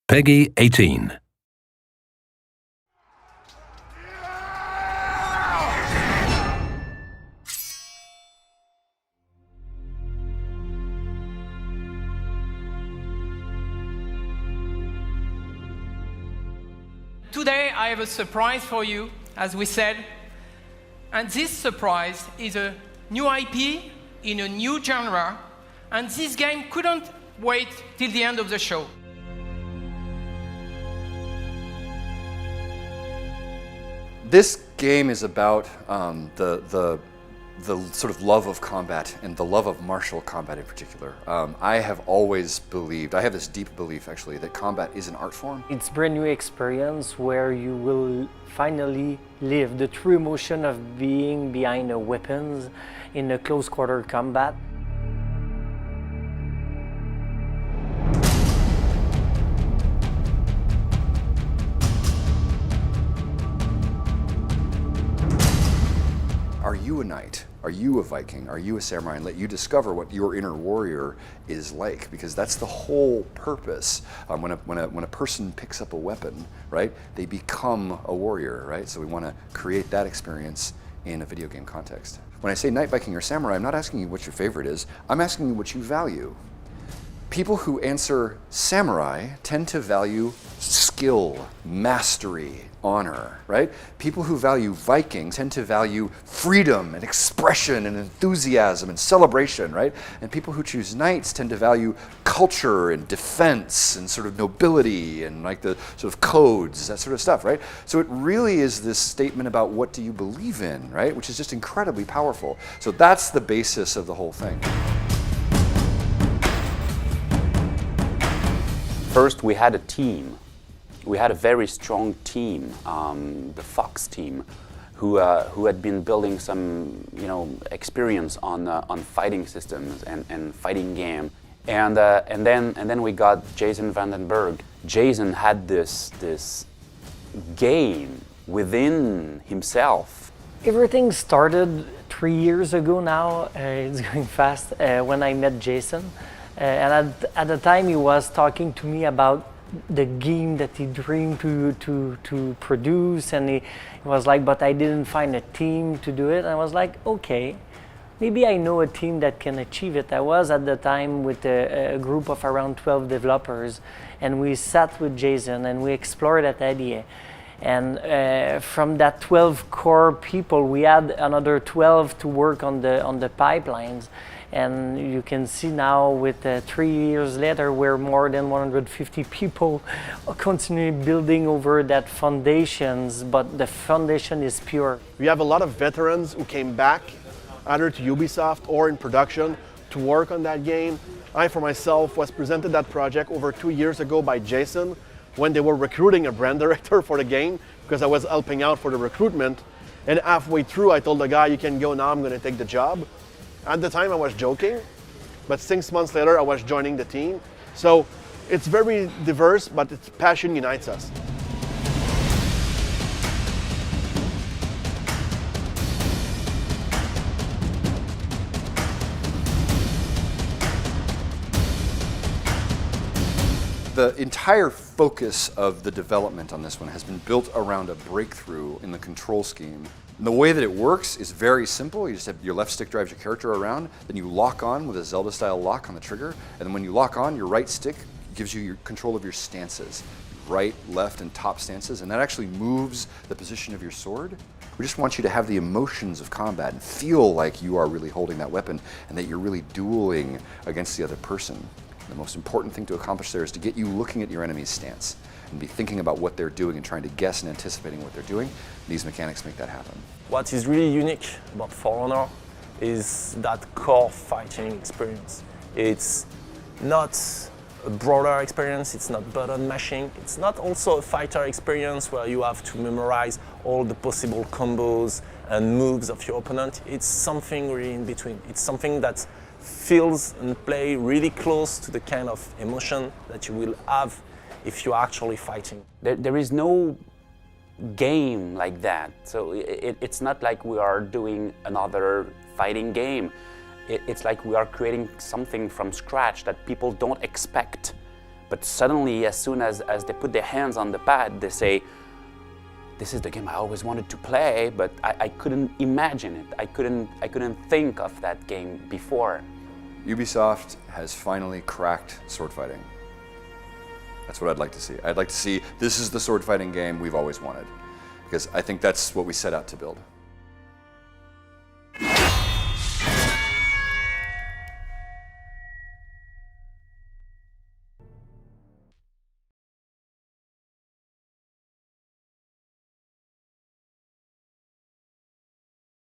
Peggy 18. Today I have a surprise for you, as we said, and this surprise is a new IP in a new genre, and this game couldn't wait till the end of the show. This game is about the sort of love of combat and the love of martial combat in particular. I have always believed, I have this deep belief actually, that combat is an art form. It's a brand new experience where you will finally live the true emotion of being behind the weapons in a close quarter combat. Are you a knight? Are you a Viking? Are you a samurai? And let you discover what your inner warrior is like, because that's the whole purpose. When a person picks up a weapon, right, they become a warrior, right? So we want to create that experience in a video game context. When I say knight, Viking, or samurai, I'm not asking you what your favorite is. I'm asking you what you value. People who answer samurai tend to value skill, mastery, honor, right? People who value Viking tend to value freedom and expression and enthusiasm and celebration, right? And people who choose knights tend to value culture and defense and sort of nobility and like the sort of codes, that sort of stuff, right? So it really is this statement about what do you believe in, right? Which is just incredibly powerful. So that's the basis of the whole thing. First, we had a team. We had a very strong team, the Fox team, who had been building some, experience on fighting systems and fighting game. And then we got Jason Vandenberg. Jason had this game within himself. Everything started 3 years ago now. It's going fast. When I met Jason. And at the time he was talking to me about the game that he dreamed to produce, and he was like, but I didn't find a team to do it. And I was like, okay, maybe I know a team that can achieve it. I was at the time with a group of around 12 developers, and we sat with Jason and we explored that idea. And from that 12 core people, we had another 12 to work on the pipelines. And you can see now with 3 years later, we're more than 150 people continually building over that foundations, but the foundation is pure. We have a lot of veterans who came back either to Ubisoft or in production to work on that game. I, for myself, was presented that project over 2 years ago by Jason when they were recruiting a brand director for the game, because I was helping out for the recruitment. And halfway through, I told the guy, you can go now, I'm going to take the job. At the time I was joking, but 6 months later I was joining the team. So it's very diverse, but its passion unites us. The entire focus of the development on this one has been built around a breakthrough in the control scheme. And the way that it works is very simple. You just have your left stick drives your character around, then you lock on with a Zelda-style lock on the trigger, and then when you lock on, your right stick gives you your control of your stances. Right, left, and top stances, and that actually moves the position of your sword. We just want you to have the emotions of combat and feel like you are really holding that weapon and that you're really dueling against the other person. The most important thing to accomplish there is to get you looking at your enemy's stance and be thinking about what they're doing and trying to guess and anticipating what they're doing. These mechanics make that happen. What is really unique about For Honor is that core fighting experience. It's not a broader experience, it's not button mashing, it's not also a fighter experience where you have to memorize all the possible combos and moves of your opponent. It's something really in between. It's something that feels and play really close to the kind of emotion that you will have if you're actually fighting. There is no game like that. So it's not like we are doing another fighting game. It's like we are creating something from scratch that people don't expect But suddenly, as soon as they put their hands on the pad, they say, this is the game I always wanted to play, but I couldn't imagine it. I couldn't think of that game before. Ubisoft has finally cracked sword fighting. That's what I'd like to see. I'd like to see this is the sword fighting game we've always wanted, because I think that's what we set out to build.